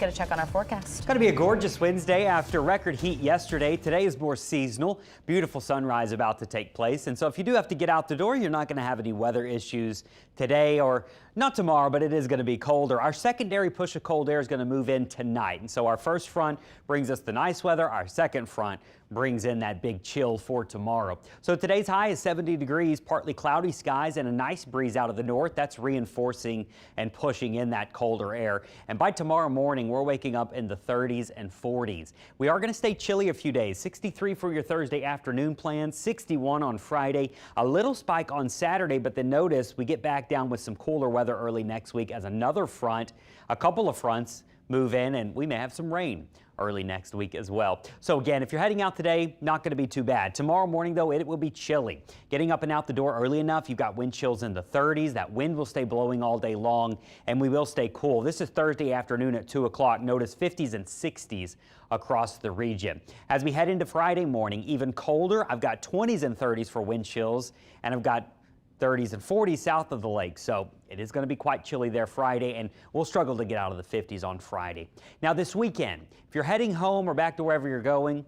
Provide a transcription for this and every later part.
get a check on our forecast. It's going to be a gorgeous Wednesday after record heat yesterday. Today is more seasonal. Beautiful sunrise about to take place. And so if you do have to get out the door, you're not going to have any weather issues today, or not tomorrow, but it is going to be colder. Our secondary push of cold air is going to move in tonight. And so our first front brings us the nice weather. Our second front brings in that big chill for tomorrow. So today's high is 70 degrees, partly cloudy skies, and a nice breeze out of the north. That's reinforcing and pushing in that colder air. And by tomorrow morning, we're waking up in the 30s and 40s. We are going to stay chilly a few days. 63 for your Thursday afternoon plans, 61 on Friday, a little spike on Saturday, but then notice we get back down with some cooler weather early next week as another front, a couple of fronts move in, and we may have some rain early next week as well. So again, if you're heading out today, not going to be too bad. Tomorrow morning, though, it will be chilly. Getting up and out the door early enough, you've got wind chills in the 30s. That wind will stay blowing all day long, and we will stay cool. This is Thursday afternoon at 2 o'clock. Notice 50s and 60s across the region. As we head into Friday morning, even colder. I've got 20s and 30s for wind chills, and I've got 30s and 40s south of the lake. So it is going to be quite chilly there Friday, and we'll struggle to get out of the 50s on Friday. Now this weekend, if you're heading home or back to wherever you're going,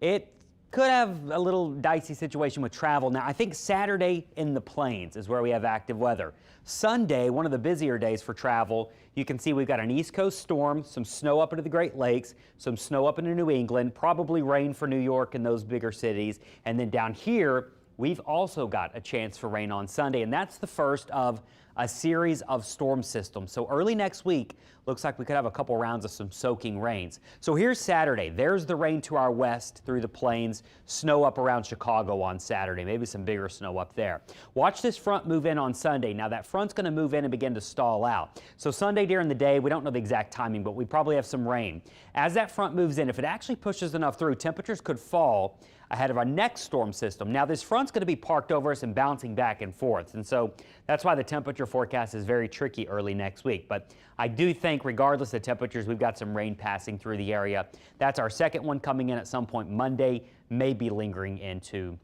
it could have a little dicey situation with travel. Now I think Saturday in the plains is where we have active weather. Sunday, one of the busier days for travel, you can see we've got an East Coast storm, some snow up into the Great Lakes, some snow up into New England, probably rain for New York and those bigger cities, and then down here, we've also got a chance for rain on Sunday, and that's the first of a series of storm systems. So early next week, looks like we could have a couple rounds of some soaking rains. So here's Saturday. There's the rain to our west through the plains, snow up around Chicago on Saturday, maybe some bigger snow up there. Watch this front move in on Sunday. Now that front's going to move in and begin to stall out. So Sunday during the day, we don't know the exact timing, but we probably have some rain. As that front moves in, if it actually pushes enough through, temperatures could fall ahead of our next storm system. Now this front's going to be parked over us and bouncing back and forth, and so that's why the temperature forecast is very tricky early next week. But I do think regardless of temperatures, we've got some rain passing through the area. That's our second one coming in at some point Monday, maybe lingering into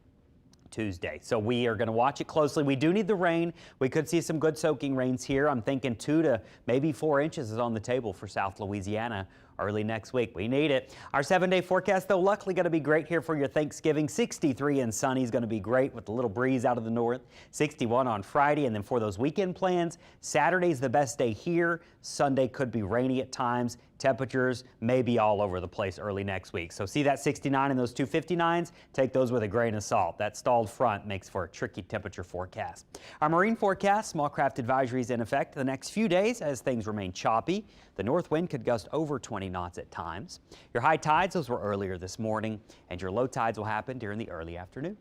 Tuesday. So we are going to watch it closely. We do need the rain. We could see some good soaking rains here. I'm thinking 2 to maybe 4 inches is on the table for South Louisiana early next week. We need it. Our 7-day forecast, though, luckily going to be great here for your Thanksgiving. 63 and sunny is going to be great with a little breeze out of the north. 61 on Friday, and then for those weekend plans, Saturday's the best day here. Sunday could be rainy at times. Temperatures may be all over the place early next week. So see that 69 and those 259s? Take those with a grain of salt. That stalled front makes for a tricky temperature forecast. Our marine forecast, small craft advisories in effect the next few days as things remain choppy. The north wind could gust over 20 knots at times. Your high tides, those were earlier this morning, and your low tides will happen during the early afternoon.